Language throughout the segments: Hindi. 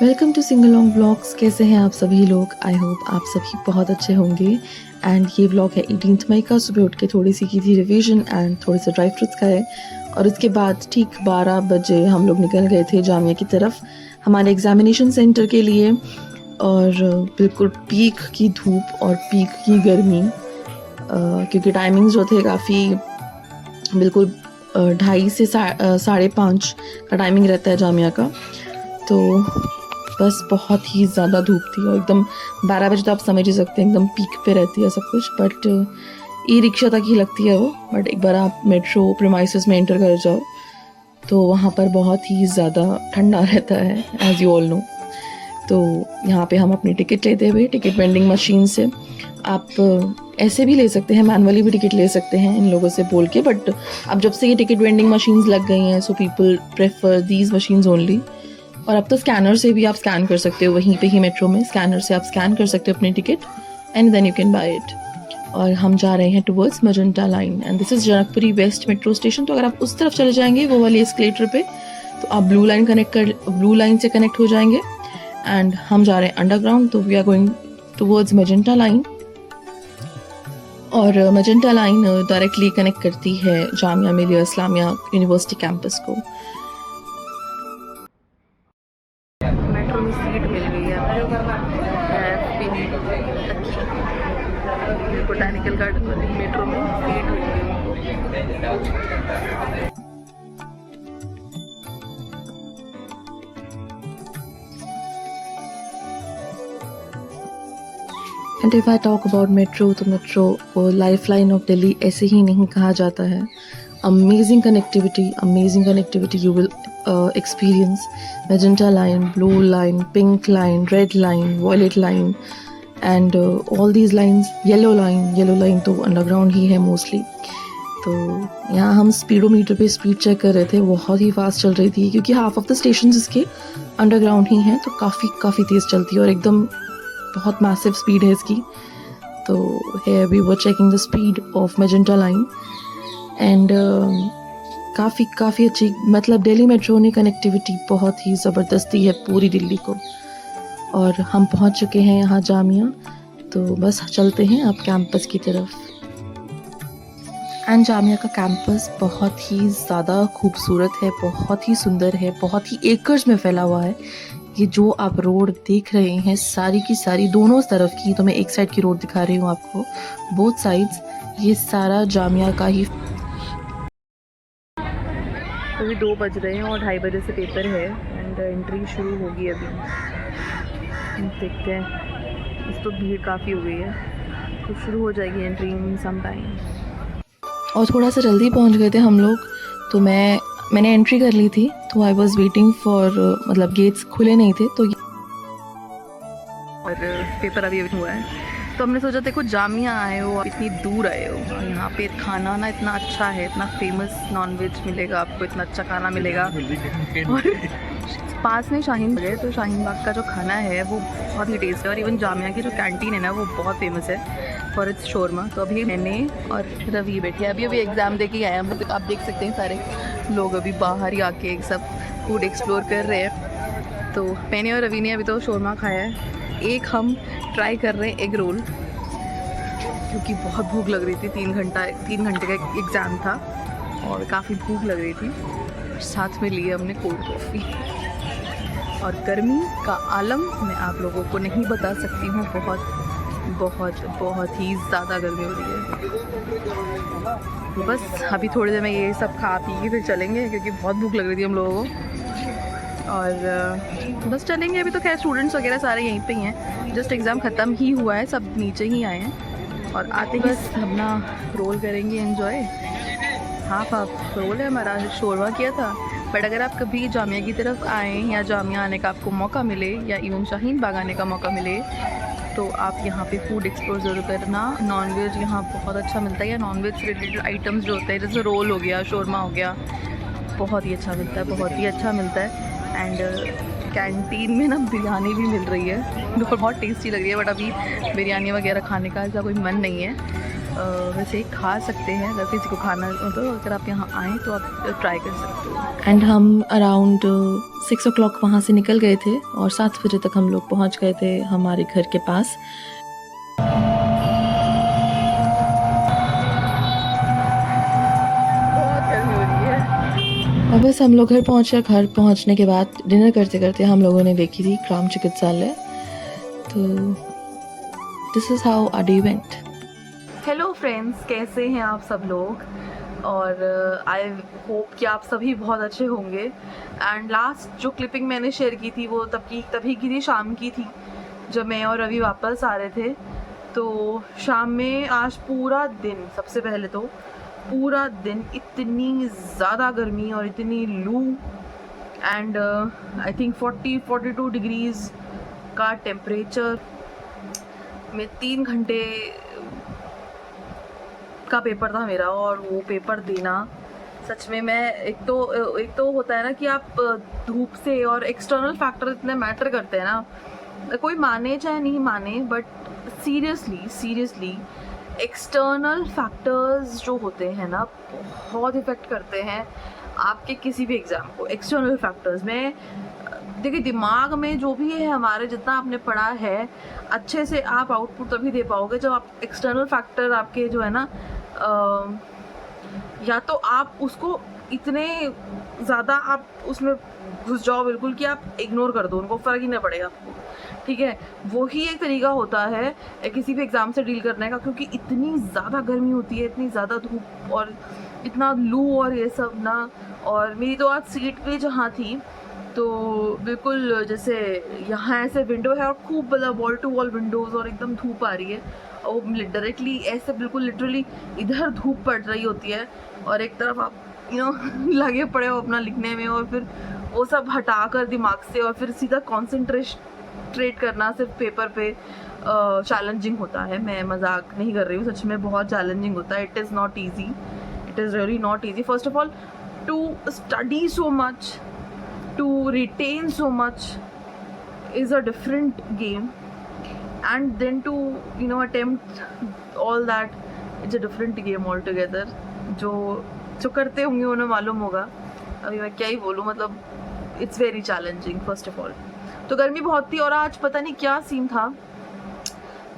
Welcome to sing along vlogs. कैसे हैं आप सभी लोग? आई होप आप सभी बहुत अच्छे होंगे। एंड ये व्लॉग है 18 मई का। सुबह उठ के थोड़ी सी की थी रिवीजन एंड थोड़े से ड्राई फ्रूट्स खाए और उसके बाद ठीक 12 बजे हम लोग निकल गए थे जामिया की तरफ हमारे एग्जामिनेशन सेंटर के लिए। और बिल्कुल पीक की धूप और पीक की गर्मी, क्योंकि टाइमिंग्स जो थे काफ़ी बिल्कुल 2:30 से 5:30 का टाइमिंग रहता है जामिया का। तो बस बहुत ही ज़्यादा धूप थी और एकदम 12 बजे तो आप समझ ही सकते हैं एकदम पीक पे रहती है सब कुछ। बट ई रिक्शा तक ही लगती है वो। बट एक बार आप मेट्रो प्रीमाइसेस में एंटर कर जाओ तो वहाँ पर बहुत ही ज़्यादा ठंडा रहता है, एज यू ऑल नो। तो यहाँ पे हम अपनी टिकट लेते हुए टिकट वेंडिंग मशीन से, आप ऐसे भी ले सकते हैं, मैनुअली भी टिकट ले सकते हैं इन लोगों से बोल के। बट अब जब से ये टिकट वेंडिंग मशीन्स लग गई हैं so people prefer these machines only. और अब तो स्कैनर से भी आप स्कैन कर सकते हो, वहीं पे ही मेट्रो में स्कैनर से आप स्कैन कर सकते हो अपनी ticket and then you can buy it. और हम जा रहे हैं towards magenta line and this is Janakpuri West metro station. तो अगर आप उस तरफ चले जाएंगे वो वाली एस्केलेटर पे तो आप ब्लू लाइन से कनेक्ट हो जाएंगे। एंड हम जा रहे हैं अंडरग्राउंड, तो we are going towards magenta line. और मजेंटा लाइन डायरेक्टली कनेक्ट करती है जामिया मिलिया इस्लामिया यूनिवर्सिटी कैंपस को। मेट्रो में सीट मिल गई है, बोटानिकल गार्डन वाली मेट्रो में सीट मिल गई। And if I talk about metro तो मेट्रो को लाइफ लाइन ऑफ दिल्ली ऐसे ही नहीं कहा जाता है। Amazing connectivity you will experience magenta line, blue line, pink line, red line, violet line and all these lines, yellow line तो अंडरग्राउंड ही है मोस्टली। तो यहाँ हम स्पीडोमीटर पे स्पीड चेक कर रहे थे, बहुत ही फास्ट चल रही थी क्योंकि हाफ ऑफ द स्टेशन इसके अंडरग्राउंड ही हैं, तो काफ़ी तेज़ चलती है और एकदम बहुत मैसिव स्पीड है इसकी। तो है we were checking the speed of magenta line and काफ़ी अच्छी, मतलब दिल्ली मेट्रो ने कनेक्टिविटी बहुत ही ज़बरदस्त दी है पूरी दिल्ली को। और हम पहुंच चुके हैं यहाँ जामिया, तो बस चलते हैं अब कैंपस की तरफ। एंड जामिया का कैंपस बहुत ही ज़्यादा खूबसूरत है, बहुत ही सुंदर है, बहुत ही एकर्स में फैला हुआ है। ये जो आप रोड देख रहे हैं सारी की सारी दोनों तरफ की, तो मैं एक साइड की रोड दिखा रही हूँ आपको, बोथ साइड्स, ये सारा जामिया का ही। अभी 2 बज रहे हैं और 2:30 बजे से पेपर है एंड एंट्री शुरू होगी अभी। देखते हैं, इस तो भीड़ काफ़ी हो गई है तो शुरू हो जाएगी एंट्री इन सम टाइम। और थोड़ा सा जल्दी पहुंच गए थे हम लोग, तो मैंने एंट्री कर ली थी, तो आई वॉज वेटिंग फॉर, मतलब गेट्स खुले नहीं थे तो और पेपर अभी हुआ है तो हमने सोचा देखो जामिया आए हो, इतनी दूर आए हो, यहाँ पे खाना ना इतना अच्छा है, इतना फेमस नॉनवेज मिलेगा आपको, इतना अच्छा खाना मिलेगा। और पास में शाहीन बाग है, तो शाहीन बाग का जो खाना है वो बहुत ही टेस्ट है। और इवन जामिया की जो कैंटीन है ना वो बहुत फेमस है फॉर इट्स शोरमा। तो अभी मैंने और रवि बैठे हैं, अभी एग्ज़ाम दे के आए हैं। आप देख सकते हैं सारे लोग अभी बाहर ही आके सब फूड एक्सप्लोर कर रहे हैं। तो मैंने और रवि ने अभी तो शोरमा खाया है। एक हम ट्राई कर रहे हैं एग रोल, क्योंकि बहुत भूख लग रही थी। 3 घंटे का एग्ज़ाम था और काफ़ी भूख लग रही थी। साथ में लिए हमने कोल्ड कॉफ़ी। और गर्मी का आलम मैं आप लोगों को नहीं बता सकती हूँ, बहुत ही ज़्यादा गर्मी हो रही है। तो बस अभी थोड़ी देर में ये सब खा पी के फिर चलेंगे, क्योंकि बहुत भूख लग रही थी हम लोगों को। और बस चलेंगे। अभी तो खैर स्टूडेंट्स वगैरह सारे यहीं पे ही हैं, जस्ट एग्ज़ाम ख़त्म ही हुआ है, सब नीचे ही आए हैं। और आते ही बस अपना रोल करेंगे एंजॉय। हाफ रोल है हमारा, शोरवा किया था। बट अगर आप कभी जामिया की तरफ आएँ या जामिया आने का आपको मौका मिले या इवन शाहीन बाग आने का मौका मिले तो आप यहाँ पे फूड एक्सप्लोर ज़रूर करना। नॉनवेज यहाँ बहुत अच्छा मिलता है, या नॉनवेज रिलेटेड आइटम्स जो होते हैं जैसे रोल हो गया, शोरमा हो गया, बहुत ही अच्छा मिलता है। एंड कैंटीन में ना बिरयानी भी मिल रही है जो बहुत टेस्टी लग रही है। बट अभी बिरयानी वगैरह खाने का ऐसा कोई मन नहीं है, वैसे ही खा सकते हैं, अगर किसी को खाना हो तो अगर आप यहाँ आएँ तो आप ट्राई कर सकते हो। एंड हम अराउंड 6 o'clock वहाँ से निकल गए थे और 7 बजे तक हम लोग पहुँच गए थे हमारे घर के पास। बहुत गर्मी हो रही है। और बस हम लोग घर पहुँचे। घर पहुँचने के बाद डिनर करते करते हम लोगों ने देखी थी ग्राम चिकित्सालय। तो this is how our day went. Hello friends, कैसे हैं आप सब लोग? और आई होप कि आप सभी बहुत अच्छे होंगे। एंड लास्ट जो क्लिपिंग मैंने शेयर की थी वो तभी की थी, शाम की थी, जब मैं और रवि वापस आ रहे थे। तो शाम में आज पूरा दिन, सबसे पहले तो पूरा दिन इतनी ज़्यादा गर्मी और इतनी लू, एंड आई थिंक 42 डिग्रीज़ का टेम्परेचर में 3 घंटे का पेपर था मेरा। और वो पेपर देना सच में, मैं एक तो होता है ना कि आप धूप से, और एक्सटर्नल फैक्टर इतने मैटर करते हैं ना, कोई माने चाहे नहीं माने, बट सीरियसली एक्सटर्नल फैक्टर्स जो होते हैं ना बहुत इफ़ेक्ट करते हैं आपके किसी भी एग्ज़ाम को। एक्सटर्नल फैक्टर्स में देखिए, दिमाग में जो भी है हमारे, जितना आपने पढ़ा है, अच्छे से आप आउटपुट तभी दे पाओगे जब आप एक्सटर्नल फैक्टर आपके जो है ना, या तो आप उसको इतने ज़्यादा आप उसमें घुस जाओ बिल्कुल कि आप इग्नोर कर दो उनको, फ़र्क ही नहीं पड़ेगा आपको, ठीक है। वही एक तरीका होता है किसी भी एग्ज़ाम से डील करने का, क्योंकि इतनी ज़्यादा गर्मी होती है, इतनी ज़्यादा धूप और इतना लू और ये सब ना। और मेरी तो आज सीट भी जहाँ थी तो बिल्कुल जैसे यहाँ ऐसे विंडो है और खूब मतलब वॉल टू वॉल विंडोज़, और एकदम धूप आ रही है और वो डायरेक्टली ऐसे बिल्कुल लिटरली इधर धूप पड़ रही होती है, और एक तरफ आप लगे पड़े हो अपना लिखने में, और फिर वो सब हटा कर दिमाग से और फिर सीधा कॉन्सेंट्रेट करना सिर्फ पेपर पे चैलेंजिंग होता है। मैं मजाक नहीं कर रही हूँ, सच में बहुत चैलेंजिंग होता है। It is not easy, it is really not easy. First of all to study so much, to retain so much is a different game, and then to attempt all that, it's a different game altogether। जो करते होंगे उन्हें मालूम होगा, अभी मैं क्या ही बोलूँ, मतलब it's very challenging. First of all तो गर्मी बहुत थी, और आज पता नहीं क्या सीन था,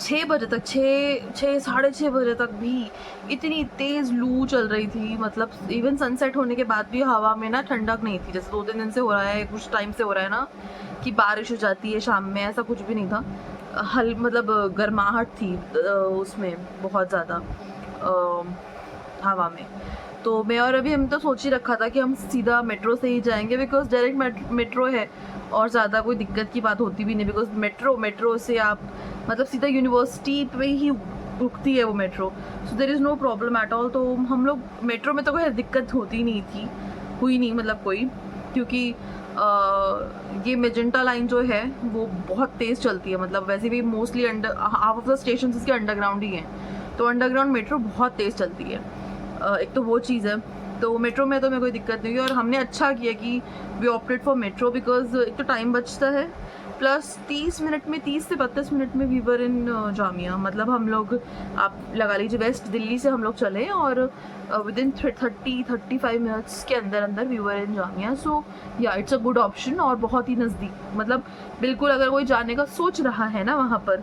6 बजे तक, 6-6:30 बजे तक भी इतनी तेज़ लू चल रही थी। मतलब इवन सनसेट होने के बाद भी हवा में ना ठंडक नहीं थी, जैसे 2-3 दिन से हो रहा है, कुछ टाइम से हो रहा है ना कि बारिश हो जाती है शाम में, ऐसा कुछ भी नहीं था। मतलब गर्माहट थी उसमें बहुत ज़्यादा हवा में। तो मैं और अभी हम तो सोच ही रखा था कि हम सीधा मेट्रो से ही जाएंगे, बिकॉज डायरेक्ट मेट्रो है और ज़्यादा कोई दिक्कत की बात होती भी नहीं, बिकॉज मेट्रो से आप मतलब सीधा यूनिवर्सिटी पे ही रुकती है वो metro, so there is no problem at all. तो हम लोग मेट्रो में तो कोई दिक्कत हुई नहीं मतलब कोई, क्योंकि ये मेजेंटा लाइन जो है वो बहुत तेज़ चलती है। मतलब वैसे भी mostly half of the station इसके अंडरग्राउंड ही हैं, तो अंडरग्राउंड मेट्रो बहुत तेज़ चलती है। एक तो वो चीज़ है, तो मेट्रो में तो मेरे कोई दिक्कत नहीं हुई, और हमने अच्छा किया कि we opted for metro, because एक तो टाइम बचता है, प्लस 30 से 32 मिनट में वी वर इन जामिया। मतलब हम लोग, आप लगा लीजिए वेस्ट दिल्ली से हम लोग चले और विद इन 30-35 मिनट्स के अंदर वी वर इन जामिया। सो या इट्स अ गुड ऑप्शन, और बहुत ही नज़दीक, मतलब बिल्कुल अगर कोई जाने का सोच रहा है ना वहाँ पर,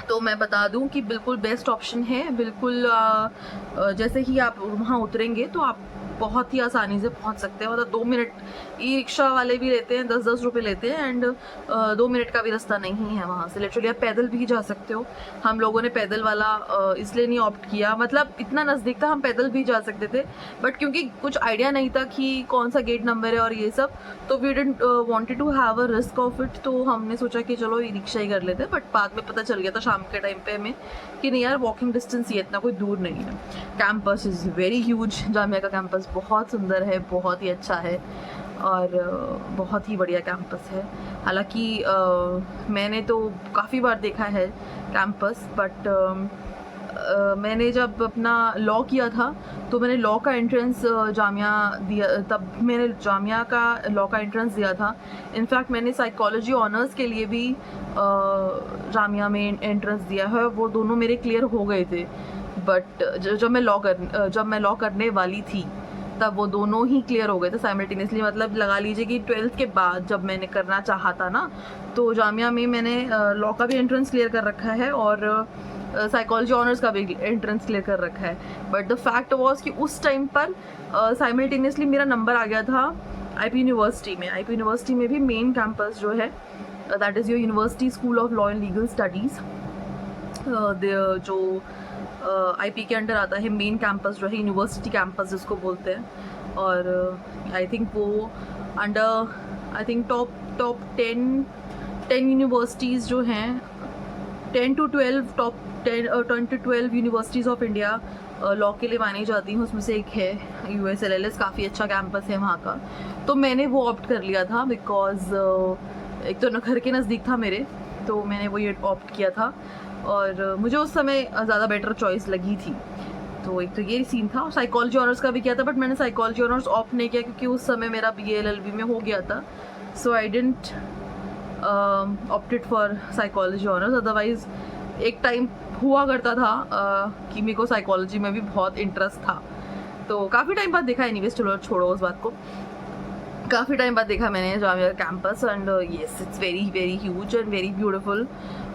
तो मैं बता दूं कि बिल्कुल बेस्ट ऑप्शन है। बिल्कुल जैसे ही आप वहाँ उतरेंगे तो आप बहुत ही आसानी से पहुँच सकते हैं। मतलब 2 मिनट, ई रिक्शा वाले भी लेते हैं 10-10 रुपये लेते हैं, एंड 2 मिनट का भी रास्ता नहीं है वहाँ से। लिटरली आप पैदल भी जा सकते हो। हम लोगों ने पैदल वाला इसलिए नहीं ऑप्ट किया, मतलब इतना नज़दीक था, हम पैदल भी जा सकते थे, बट क्योंकि कुछ आइडिया नहीं था कि कौन सा गेट नंबर है और ये सब, तो we didn't wanted to have a risk of it. तो हमने सोचा कि चलो ई रिक्शा ही कर लेते हैं, बट बाद में पता चल गया था शाम के टाइम पे हमें कि नहीं यार, वॉकिंग डिस्टेंस ही इतना कोई दूर नहीं है। Campus is very huge, Jamia का कैंपस बहुत सुंदर है, बहुत ही अच्छा है, और बहुत ही बढ़िया कैंपस है। हालांकि मैंने तो काफ़ी बार देखा है कैंपस, बट मैंने जब अपना लॉ किया था तो मैंने लॉ का एंट्रेंस जामिया दिया, तब मैंने जामिया का लॉ का एंट्रेंस दिया था। इनफैक्ट मैंने साइकोलॉजी ऑनर्स के लिए भी जामिया में एंट्रेंस दिया है, वो दोनों मेरे क्लियर हो गए थे। बट जब मैं लॉ करने वाली थी तब वो दोनों ही क्लियर हो गए थे साइमल्टेनियसली। मतलब लगा लीजिए कि 12th के बाद जब मैंने करना चाहा था ना, तो जामिया में मैंने लॉ का भी एंट्रेंस क्लियर कर रखा है और साइकोलॉजी ऑनर्स का भी एंट्रेंस क्लियर कर रखा है। बट द फैक्ट वॉज कि उस टाइम पर साइमल्टेनियसली मेरा नंबर आ गया था आईपी यूनिवर्सिटी में। आईपी यूनिवर्सिटी में भी मेन कैंपस जो है, that is your university school of law and legal studies, जो आईपी के अंडर आता है। मेन कैंपस जो है यूनिवर्सिटी कैंपस जिसको बोलते हैं, और आई थिंक वो under I think top 10 universities जो हैं, 10 to 12 top 10 to 12 universities of India law के लिए मानी जाती हैं। उसमें से एक है USLLS, काफ़ी अच्छा कैंपस है वहाँ का। तो मैंने वो ऑप्ट कर लिया था बिकॉज एक तो घर के नज़दीक था मेरे, तो मैंने वो ये ऑप्ट किया था और मुझे उस समय ज़्यादा बेटर चॉइस लगी थी। तो एक तो ये सीन था। साइकोलॉजी ऑनर्स का भी किया था, बट मैंने साइकोलॉजी ऑनर्स ऑप्ट नहीं किया क्योंकि उस समय मेरा BA LLB में हो गया था। So I didn't opted for psychology honours. Otherwise एक टाइम हुआ करता था कि मेरे को साइकोलॉजी में भी बहुत इंटरेस्ट था। तो काफ़ी टाइम बाद देखा, एनीवेज चलो छोड़ो उस बात को। काफ़ी टाइम बाद देखा मैंने Jamia campus and yes it's very very huge and very beautiful.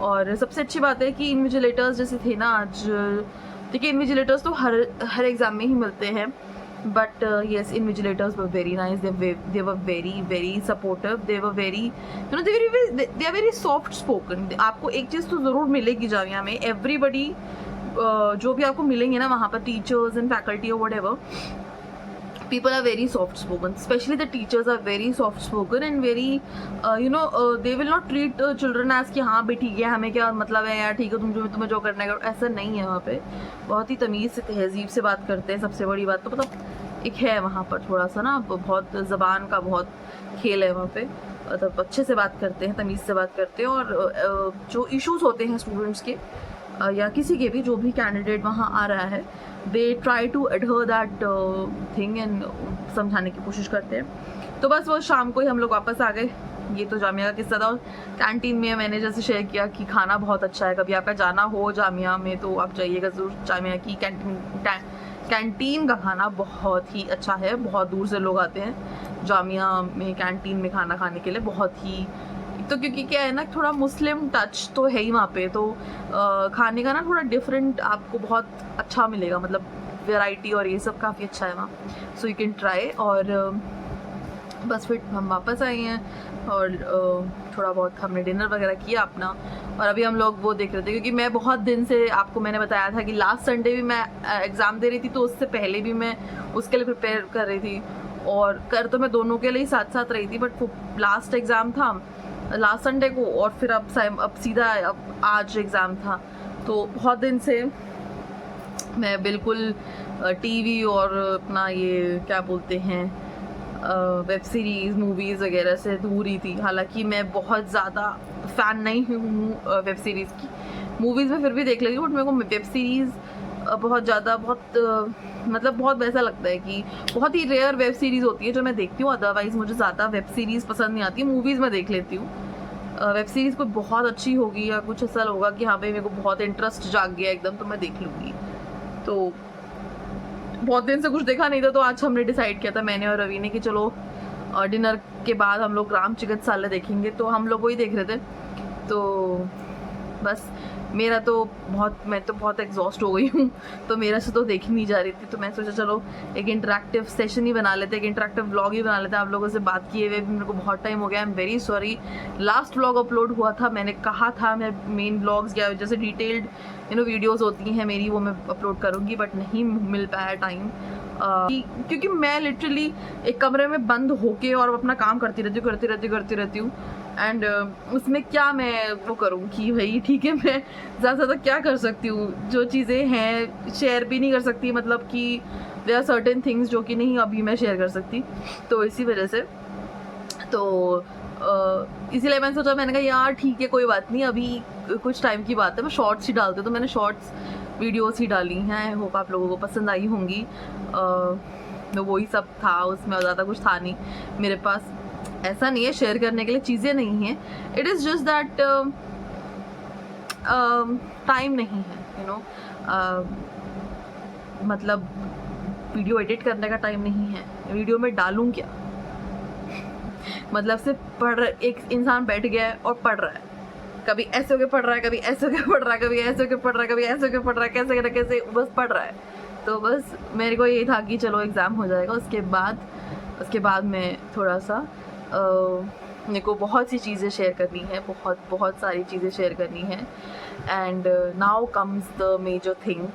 और सबसे अच्छी बात है कि इन्विजिलेटर्स जैसे थे ना आज, देखिए इन्विजिलेटर्स तो हर एग्ज़ाम में ही मिलते हैं, but yes invigilators were very nice, they were very very supportive, they were very you know they are very soft spoken. आपको एक चीज़ तो ज़रूर मिलेगी जामिया में, एवरीबडी जो भी आपको मिलेंगे ना वहाँ पर, टीचर्स एंड फैकल्टी और whatever, people are very soft spoken, especially the teachers are very soft spoken and very they will not treat children as कि हाँ भाई ठीक है हमें क्या मतलब है यार, ठीक है तुम्हें जो करना है करो, ऐसा नहीं है। वहाँ पे बहुत ही तमीज़ से तहजीब से बात करते हैं। सबसे बड़ी बात तो मतलब एक है वहाँ पर थोड़ा सा ना, बहुत ज़बान का बहुत खेल है वहाँ पे, मतलब अच्छे से बात करते हैं, तमीज़ से बात करते हैं। और जो इश्यूज़ होते हैं स्टूडेंट्स के या किसी के भी, जो भी कैंडिडेट वहाँ आ रहा है, they try to adhere that thing and समझाने की कोशिश करते हैं। तो बस वो शाम को ही हम लोग वापस आ गए। ये तो जामिया का किस्सा था। कैंटीन में मैंने जैसे शेयर किया कि खाना बहुत अच्छा है, कभी आपका जाना हो जामिया में तो आप जाइएगा ज़रूर। जामिया की कैंटीन का खाना बहुत ही अच्छा है, बहुत दूर से लोग आते हैं जामिया में कैंटीन में खाना खाने के लिए। बहुत ही तो क्योंकि क्या है ना, थोड़ा मुस्लिम टच तो है ही वहाँ पे, तो खाने का ना थोड़ा डिफरेंट आपको बहुत अच्छा मिलेगा, मतलब वैरायटी और ये सब काफ़ी अच्छा है वहाँ, सो यू कैन ट्राई। और बस फिर हम वापस आए हैं और थोड़ा बहुत हमने डिनर वगैरह किया अपना, और अभी हम लोग वो देख रहे थे क्योंकि मैं बहुत दिन से, आपको मैंने बताया था कि लास्ट संडे भी मैं एग्ज़ाम दे रही थी, तो उससे पहले भी मैं उसके लिए प्रिपेयर कर रही थी, और कर तो मैं दोनों के लिए ही साथ साथ रही थी। बट लास्ट एग्ज़ाम था लास्ट संडे को, और फिर अब सीधा अब आज एग्ज़ाम था, तो बहुत दिन से मैं बिल्कुल टीवी और अपना ये क्या बोलते हैं वेब सीरीज़ मूवीज़ वगैरह से दूर ही थी। हालांकि मैं बहुत ज़्यादा फ़ैन नहीं हूँ वेब सीरीज़ की, मूवीज़ में फिर भी देख लेती हूँ, बट मेरे को वेब सीरीज़ बहुत ज़्यादा मतलब बहुत वैसा लगता है कि बहुत ही रेयर वेब सीरीज़ होती है जो मैं देखती हूँ। अदरवाइज़ मुझे ज़्यादा वेब सीरीज़ पसंद नहीं आती, मूवीज़ में देख लेती हूँ। वेब सीरीज़ कोई बहुत अच्छी होगी या कुछ ऐसा होगा कि हाँ भाई मेरे को बहुत इंटरेस्ट जाग गया एकदम, तो मैं देख लूँगी। तो बहुत दिन से कुछ देखा नहीं था, तो आज हमने डिसाइड किया था मैंने और रवि ने कि चलो डिनर के बाद हम लोग राम चिकित्सालय देखेंगे, तो हम लोग वही देख रहे थे। तो बस मैं तो बहुत एग्जॉस्ट हो गई हूँ, तो मेरा से तो देख ही नहीं जा रही थी, तो मैं सोचा चलो एक इंटरेक्टिव सेशन ही बना लेते, एक इंटरेक्टिव व्लॉग ही बना लेते। आप लोगों से बात किए हुए भी मेरे को बहुत टाइम हो गया, I am very sorry. Last vlog upload हुआ था, मैंने कहा था मैं मेन व्लॉग्स या जैसे डिटेल्ड वीडियोज़ होती हैं मेरी, वो मैं अपलोड करूँगी, बट नहीं मिल पाया टाइम, क्योंकि मैं लिटरली एक कमरे में बंद होके और अपना काम करती रहती हूँ एंड उसमें क्या मैं वो करूँ कि भाई ठीक है, मैं ज़्यादा क्या कर सकती हूँ, जो चीज़ें हैं शेयर भी नहीं कर सकती, मतलब कि देयर आर सर्टेन थिंग्स जो कि नहीं अभी मैं शेयर कर सकती, तो इसी वजह से तो इसीलिए मैंने सोचा, मैंने कहा यार ठीक है कोई बात नहीं, अभी कुछ टाइम की बात है, मैं शॉर्ट्स ही डालती हूँ, तो मैंने शॉर्ट्स वीडियोस ही डाली हैं। आई होप आप लोगों को पसंद आई होंगी। तो वही सब था, उसमें ज़्यादा कुछ था नहीं मेरे पास, ऐसा नहीं है शेयर करने के लिए चीज़ें नहीं हैं, it is just that time नहीं है, यू नो, मतलब वीडियो एडिट करने का टाइम नहीं है, वीडियो में डालूं क्या, मतलब सिर्फ पढ़ रहा, एक इंसान बैठ गया है और पढ़ रहा है, कभी ऐसे होके पढ़ रहा है, कभी ऐसे होके पढ़ रहा है, कभी ऐसे होके पढ़ रहा है, कभी ऐसे होके पढ़ रहा है, कैसे ना कैसे बस पढ़ रहा है। तो बस मेरे को ये था कि चलो एग्ज़ाम हो जाएगा, उसके बाद मैं थोड़ा सा मेरे को बहुत सी चीज़ें शेयर करनी है, बहुत सारी चीज़ें शेयर करनी है। And now comes the major thing